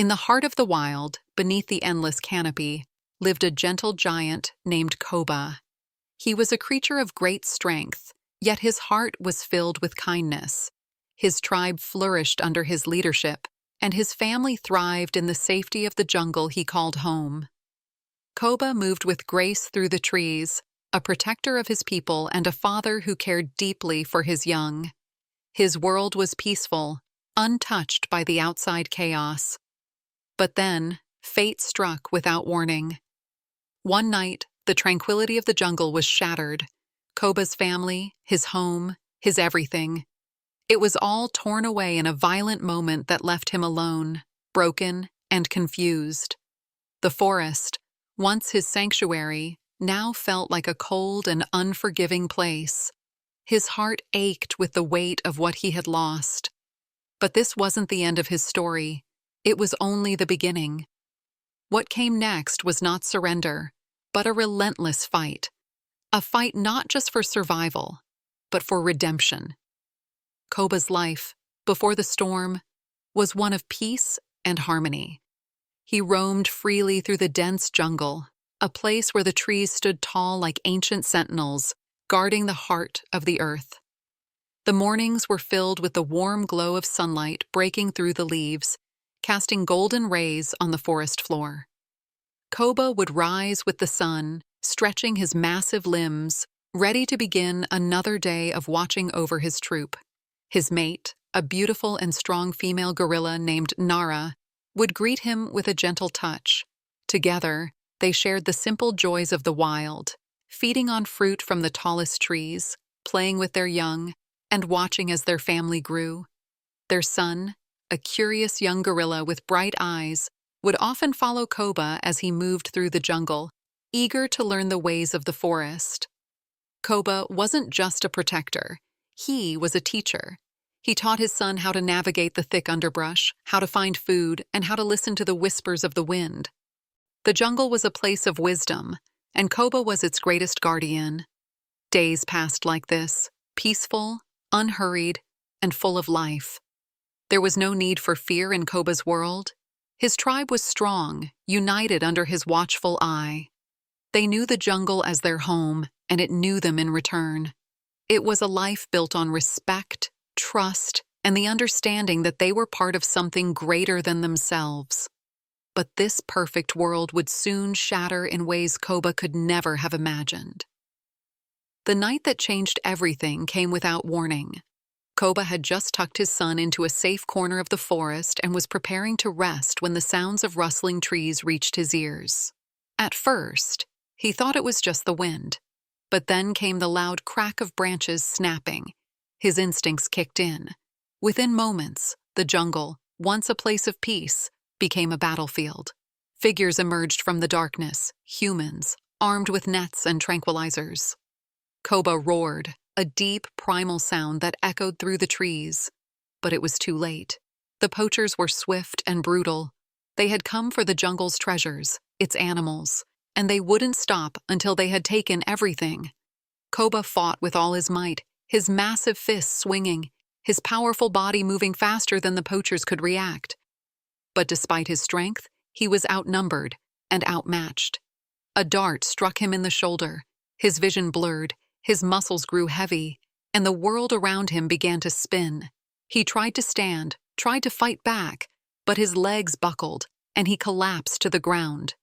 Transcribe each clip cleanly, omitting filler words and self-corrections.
In the heart of the wild, beneath the endless canopy, lived a gentle giant named Koba. He was a creature of great strength, yet his heart was filled with kindness. His tribe flourished under his leadership, and his family thrived in the safety of the jungle he called home. Koba moved with grace through the trees, a protector of his people and a father who cared deeply for his young. His world was peaceful, untouched by the outside chaos. But then, fate struck without warning. One night, the tranquility of the jungle was shattered. Koba's family, his home, his everything. It was all torn away in a violent moment that left him alone, broken, and confused. The forest, once his sanctuary, now felt like a cold and unforgiving place. His heart ached with the weight of what he had lost. But this wasn't the end of his story. It was only the beginning. What came next was not surrender, but a relentless fight. A fight not just for survival, but for redemption. Koba's life, before the storm, was one of peace and harmony. He roamed freely through the dense jungle, a place where the trees stood tall like ancient sentinels, guarding the heart of the earth. The mornings were filled with the warm glow of sunlight breaking through the leaves, casting golden rays on the forest floor. Koba would rise with the sun, stretching his massive limbs, ready to begin another day of watching over his troop. His mate, a beautiful and strong female gorilla named Nara, would greet him with a gentle touch. Together, they shared the simple joys of the wild, feeding on fruit from the tallest trees, playing with their young, and watching as their family grew. Their son, a curious young gorilla with bright eyes, would often follow Koba as he moved through the jungle, eager to learn the ways of the forest. Koba wasn't just a protector. He was a teacher. He taught his son how to navigate the thick underbrush, how to find food, and how to listen to the whispers of the wind. The jungle was a place of wisdom, and Koba was its greatest guardian. Days passed like this, peaceful, unhurried, and full of life. There was no need for fear in Koba's world. His tribe was strong, united under his watchful eye. They knew the jungle as their home, and it knew them in return. It was a life built on respect, trust, and the understanding that they were part of something greater than themselves. But this perfect world would soon shatter in ways Koba could never have imagined. The night that changed everything came without warning. Koba had just tucked his son into a safe corner of the forest and was preparing to rest when the sounds of rustling trees reached his ears. At first, he thought it was just the wind, but then came the loud crack of branches snapping. His instincts kicked in. Within moments, the jungle, once a place of peace, became a battlefield. Figures emerged from the darkness, humans, armed with nets and tranquilizers. Koba roared, a deep, primal sound that echoed through the trees. But it was too late. The poachers were swift and brutal. They had come for the jungle's treasures, its animals, and they wouldn't stop until they had taken everything. Koba fought with all his might, his massive fists swinging, his powerful body moving faster than the poachers could react. But despite his strength, he was outnumbered and outmatched. A dart struck him in the shoulder. His vision blurred, his muscles grew heavy, and the world around him began to spin. He tried to stand, tried to fight back, but his legs buckled, and he collapsed to the ground.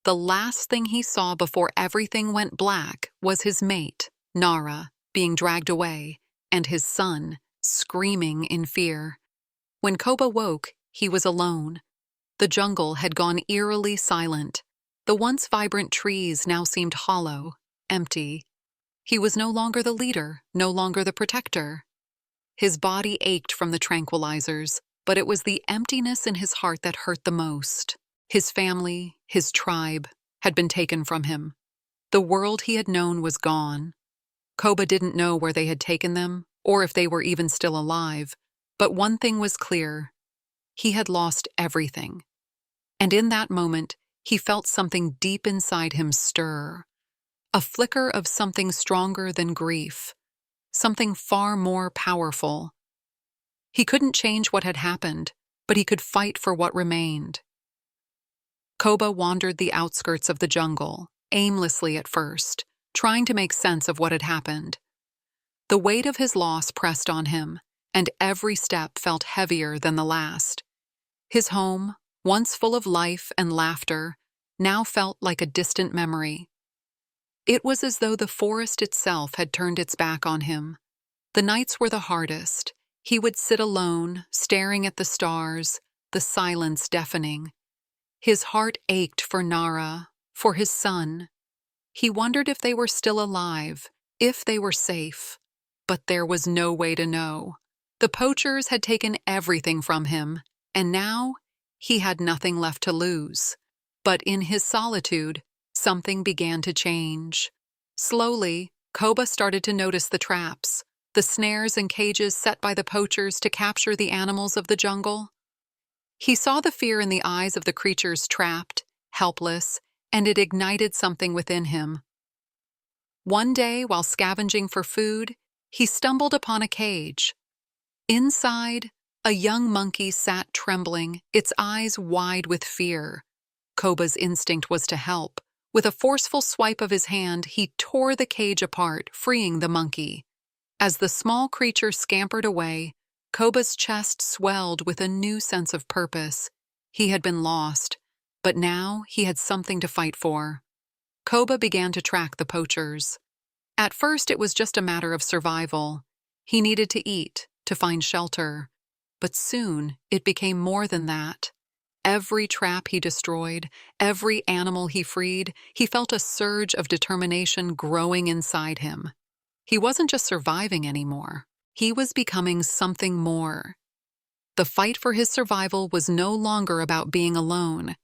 The last thing he saw before everything went black was his mate, Nara, being dragged away, and his son, screaming in fear. When Koba woke, he was alone. The jungle had gone eerily silent. The once vibrant trees now seemed hollow, empty. He was no longer the leader, no longer the protector. His body ached from the tranquilizers, but it was the emptiness in his heart that hurt the most. His family, his tribe, had been taken from him. The world he had known was gone. Koba didn't know where they had taken them, or if they were even still alive, but one thing was clear. He had lost everything. And in that moment, he felt something deep inside him stir. A flicker of something stronger than grief, something far more powerful. He couldn't change what had happened, but he could fight for what remained, Koba wandered the outskirts of the jungle, aimlessly at first, trying to make sense of what had happened. The weight of his loss pressed on him, and every step felt heavier than the last. His home, once full of life and laughter, now felt like a distant memory. It was as though the forest itself had turned its back on him. The nights were the hardest. He would sit alone, staring at the stars, the silence deafening. His heart ached for Nara, for his son. He wondered if they were still alive, if they were safe. But there was no way to know. The poachers had taken everything from him, and now he had nothing left to lose. But in his solitude, something began to change. Slowly, Koba started to notice the traps, the snares and cages set by the poachers to capture the animals of the jungle. He saw the fear in the eyes of the creatures trapped, helpless, and it ignited something within him. One day, while scavenging for food, he stumbled upon a cage. Inside, a young monkey sat trembling, its eyes wide with fear. Koba's instinct was to help. With a forceful swipe of his hand, he tore the cage apart, freeing the monkey. As the small creature scampered away, Koba's chest swelled with a new sense of purpose. He had been lost, but now he had something to fight for. Koba began to track the poachers. At first, it was just a matter of survival. He needed to eat, to find shelter. But soon, it became more than that. Every trap he destroyed, every animal he freed, he felt a surge of determination growing inside him. He wasn't just surviving anymore. He was becoming something more. The fight for his survival was no longer about being alone.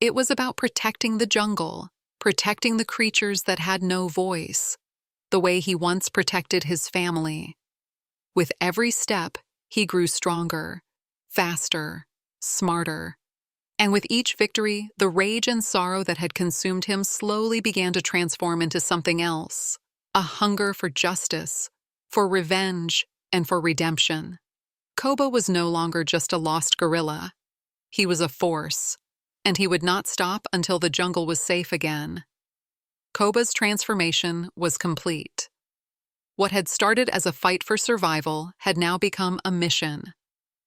It was about protecting the jungle, protecting the creatures that had no voice, the way he once protected his family. With every step, he grew stronger, faster, smarter. And with each victory, the rage and sorrow that had consumed him slowly began to transform into something else, a hunger for justice, for revenge, and for redemption. Koba was no longer just a lost gorilla. He was a force, and he would not stop until the jungle was safe again. Koba's transformation was complete. What had started as a fight for survival had now become a mission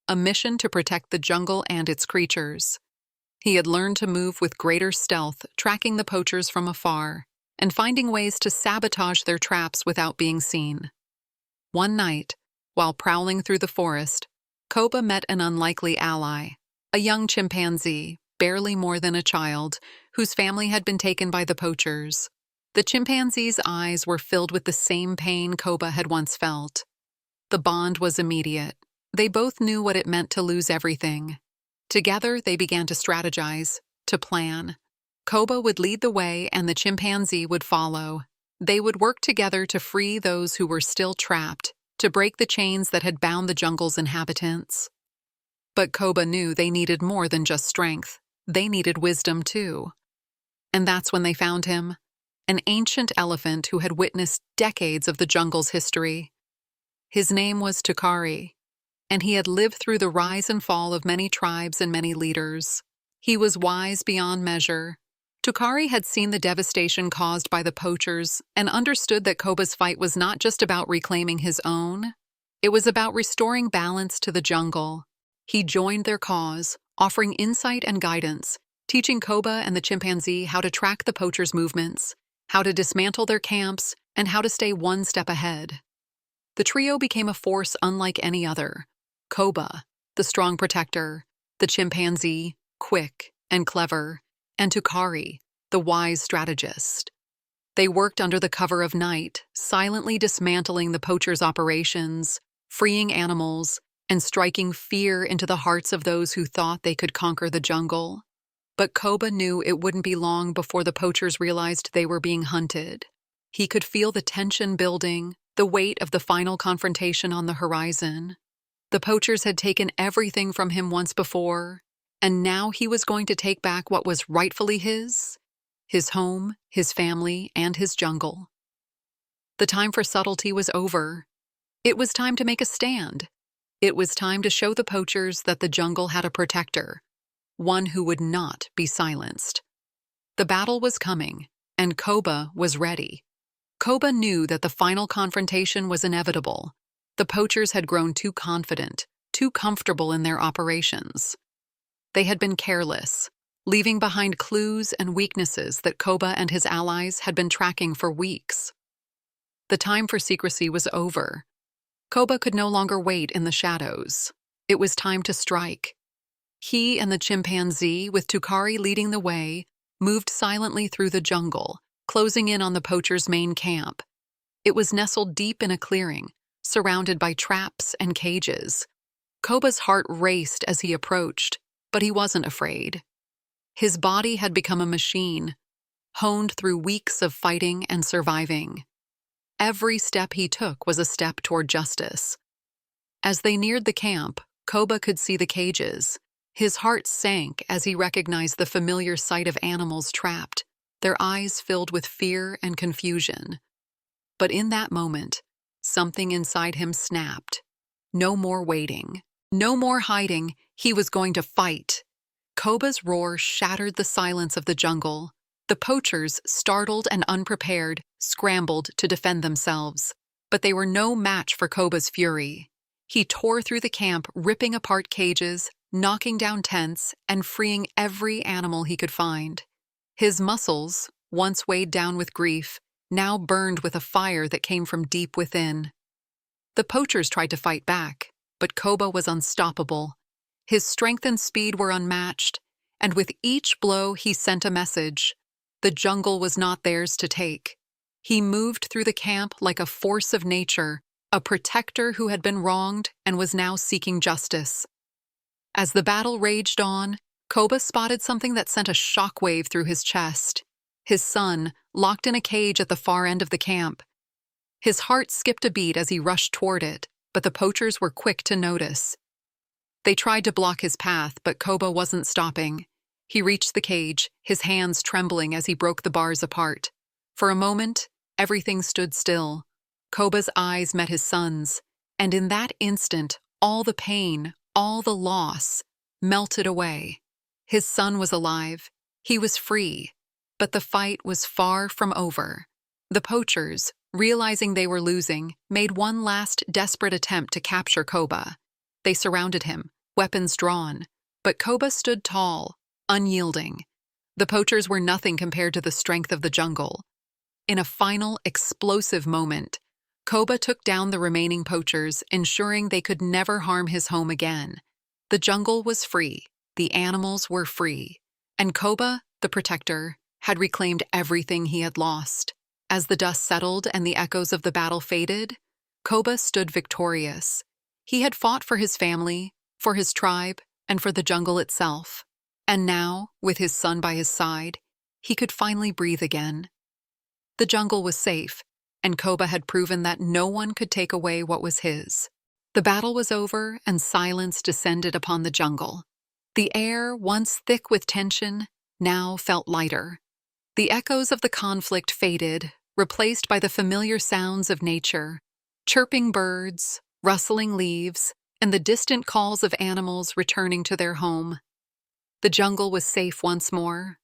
to protect the jungle and its creatures. He had learned to move with greater stealth, tracking the poachers from afar, and finding ways to sabotage their traps without being seen. One night, while prowling through the forest, Koba met an unlikely ally, a young chimpanzee, barely more than a child, whose family had been taken by the poachers. The chimpanzee's eyes were filled with the same pain Koba had once felt. The bond was immediate. They both knew what it meant to lose everything. Together, they began to strategize, to plan. Koba would lead the way and the chimpanzee would follow. They would work together to free those who were still trapped, to break the chains that had bound the jungle's inhabitants. But Koba knew they needed more than just strength. They needed wisdom, too. And that's when they found him, an ancient elephant who had witnessed decades of the jungle's history. His name was Tukari, and he had lived through the rise and fall of many tribes and many leaders. He was wise beyond measure. Tukari had seen the devastation caused by the poachers and understood that Koba's fight was not just about reclaiming his own. It was about restoring balance to the jungle. He joined their cause, offering insight and guidance, teaching Koba and the chimpanzee how to track the poachers' movements, how to dismantle their camps, and how to stay one step ahead. The trio became a force unlike any other. Koba, the strong protector, the chimpanzee, quick and clever, and Tukari, the wise strategist. They worked under the cover of night, silently dismantling the poachers' operations, freeing animals, and striking fear into the hearts of those who thought they could conquer the jungle. But Koba knew it wouldn't be long before the poachers realized they were being hunted. He could feel the tension building, the weight of the final confrontation on the horizon. The poachers had taken everything from him once before, and now he was going to take back what was rightfully his home, his family, and his jungle. The time for subtlety was over. It was time to make a stand. It was time to show the poachers that the jungle had a protector, one who would not be silenced. The battle was coming, and Koba was ready. Koba knew that the final confrontation was inevitable. The poachers had grown too confident, too comfortable in their operations. They had been careless, leaving behind clues and weaknesses that Koba and his allies had been tracking for weeks. The time for secrecy was over. Koba could no longer wait in the shadows. It was time to strike. He and the chimpanzee, with Tukari leading the way, moved silently through the jungle, closing in on the poachers' main camp. It was nestled deep in a clearing, surrounded by traps and cages. Koba's heart raced as he approached, but he wasn't afraid. His body had become a machine, honed through weeks of fighting and surviving. Every step he took was a step toward justice. As they neared the camp, Koba could see the cages. His heart sank as he recognized the familiar sight of animals trapped, their eyes filled with fear and confusion. But in that moment, something inside him snapped. No more waiting. No more hiding. He was going to fight. Koba's roar shattered the silence of the jungle. The poachers, startled and unprepared, scrambled to defend themselves. But they were no match for Koba's fury. He tore through the camp, ripping apart cages, knocking down tents, and freeing every animal he could find. His muscles, once weighed down with grief, now burned with a fire that came from deep within. The poachers tried to fight back, but Koba was unstoppable. His strength and speed were unmatched, and with each blow he sent a message. The jungle was not theirs to take. He moved through the camp like a force of nature, a protector who had been wronged and was now seeking justice. As the battle raged on, Koba spotted something that sent a shockwave through his chest. His son, locked in a cage at the far end of the camp. His heart skipped a beat as he rushed toward it, but the poachers were quick to notice. They tried to block his path, but Koba wasn't stopping. He reached the cage, his hands trembling as he broke the bars apart. For a moment, everything stood still. Koba's eyes met his son's, and in that instant, all the pain, all the loss, melted away. His son was alive. He was free. But the fight was far from over. The poachers, realizing they were losing, made one last desperate attempt to capture Koba. They surrounded him, weapons drawn, but Koba stood tall, unyielding. The poachers were nothing compared to the strength of the jungle. In a final, explosive moment, Koba took down the remaining poachers, ensuring they could never harm his home again. The jungle was free, the animals were free, and Koba, the protector, had reclaimed everything he had lost. As the dust settled and the echoes of the battle faded, Koba stood victorious. He had fought for his family, for his tribe, and for the jungle itself. And now, with his son by his side, he could finally breathe again. The jungle was safe, and Koba had proven that no one could take away what was his. The battle was over, and silence descended upon the jungle. The air, once thick with tension, now felt lighter. The echoes of the conflict faded, replaced by the familiar sounds of nature, chirping birds, rustling leaves, and the distant calls of animals returning to their home. The jungle was safe once more.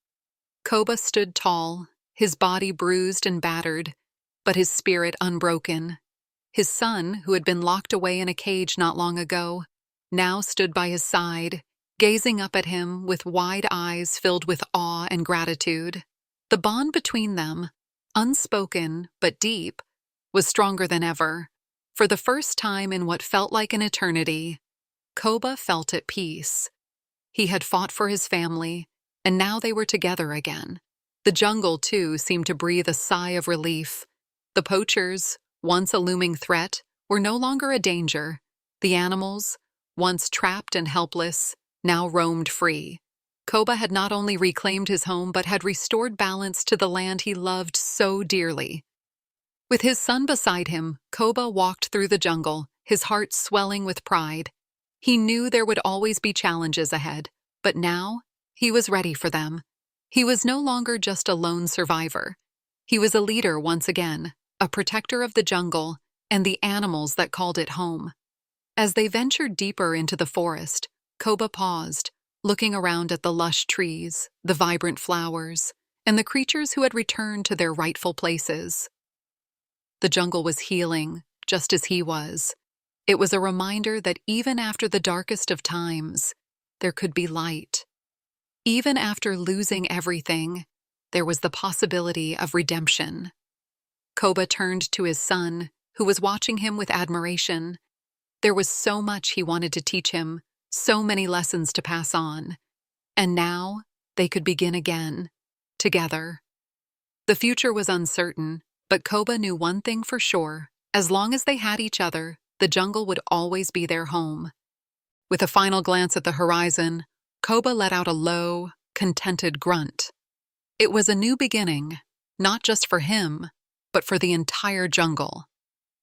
Koba stood tall, his body bruised and battered, but his spirit unbroken. His son, who had been locked away in a cage not long ago, now stood by his side, gazing up at him with wide eyes filled with awe and gratitude. The bond between them, unspoken but deep, was stronger than ever. For the first time in what felt like an eternity, Koba felt at peace. He had fought for his family, and now they were together again. The jungle, too, seemed to breathe a sigh of relief. The poachers, once a looming threat, were no longer a danger. The animals, once trapped and helpless, now roamed free. Koba had not only reclaimed his home but had restored balance to the land he loved so dearly. With his son beside him, Koba walked through the jungle, his heart swelling with pride. He knew there would always be challenges ahead, but now he was ready for them. He was no longer just a lone survivor. He was a leader once again, a protector of the jungle and the animals that called it home. As they ventured deeper into the forest, Koba paused, looking around at the lush trees, the vibrant flowers, and the creatures who had returned to their rightful places. The jungle was healing, just as he was. It was a reminder that even after the darkest of times, there could be light. Even after losing everything, there was the possibility of redemption. Koba turned to his son, who was watching him with admiration. There was so much he wanted to teach him, so many lessons to pass on. And now, they could begin again, together. The future was uncertain, but Koba knew one thing for sure: as long as they had each other, the jungle would always be their home. With a final glance at the horizon, Koba let out a low, contented grunt. It was a new beginning, not just for him, but for the entire jungle.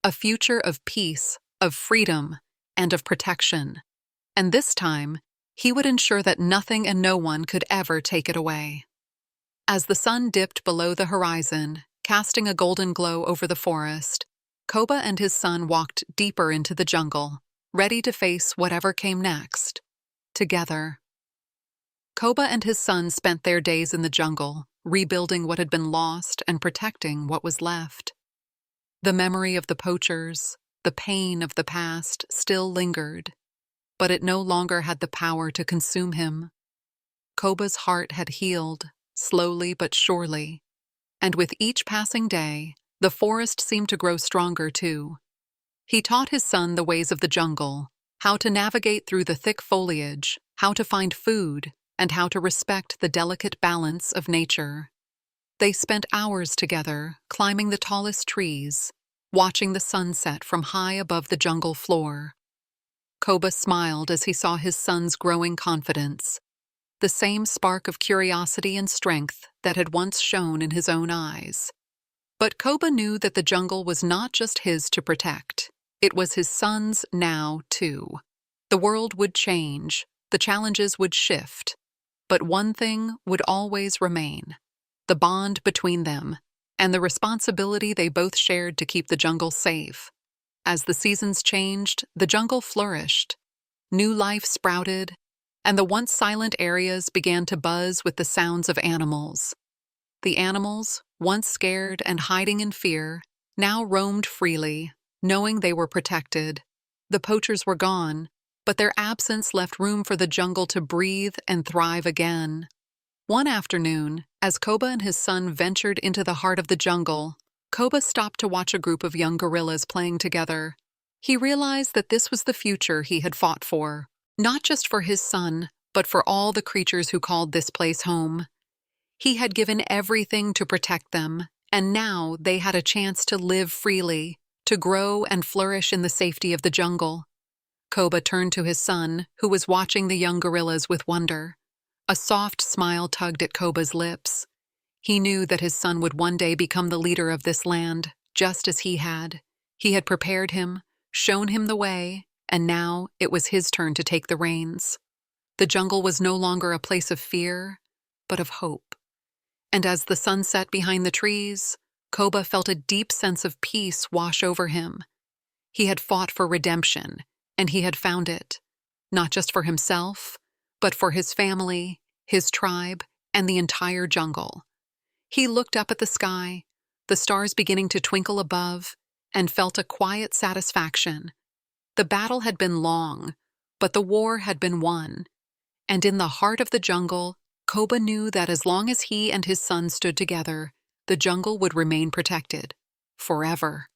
A future of peace, of freedom, and of protection. And this time, he would ensure that nothing and no one could ever take it away. As the sun dipped below the horizon, casting a golden glow over the forest, Koba and his son walked deeper into the jungle, ready to face whatever came next. Together. Koba and his son spent their days in the jungle, rebuilding what had been lost and protecting what was left. The memory of the poachers, the pain of the past, still lingered, but it no longer had the power to consume him. Koba's heart had healed, slowly but surely, and with each passing day, the forest seemed to grow stronger too. He taught his son the ways of the jungle, how to navigate through the thick foliage, how to find food, and how to respect the delicate balance of nature. They spent hours together, climbing the tallest trees, watching the sunset from high above the jungle floor. Koba smiled as he saw his son's growing confidence, the same spark of curiosity and strength that had once shone in his own eyes. But Koba knew that the jungle was not just his to protect. It was his son's now, too. The world would change, the challenges would shift, but one thing would always remain: the bond between them, and the responsibility they both shared to keep the jungle safe. As the seasons changed, the jungle flourished. New life sprouted, and the once silent areas began to buzz with the sounds of animals. The animals, once scared and hiding in fear, now roamed freely, knowing they were protected. The poachers were gone, but their absence left room for the jungle to breathe and thrive again. One afternoon, as Koba and his son ventured into the heart of the jungle, Koba stopped to watch a group of young gorillas playing together. He realized that this was the future he had fought for, not just for his son, but for all the creatures who called this place home. He had given everything to protect them, and now they had a chance to live freely, to grow and flourish in the safety of the jungle. Koba turned to his son, who was watching the young gorillas with wonder. A soft smile tugged at Koba's lips. He knew that his son would one day become the leader of this land, just as he had. He had prepared him, shown him the way, and now it was his turn to take the reins. The jungle was no longer a place of fear, but of hope. And as the sun set behind the trees, Koba felt a deep sense of peace wash over him. He had fought for redemption, and he had found it, not just for himself, but for his family, his tribe, and the entire jungle. He looked up at the sky, the stars beginning to twinkle above, and felt a quiet satisfaction. The battle had been long, but the war had been won. And in the heart of the jungle, Koba knew that as long as he and his son stood together, the jungle would remain protected, forever.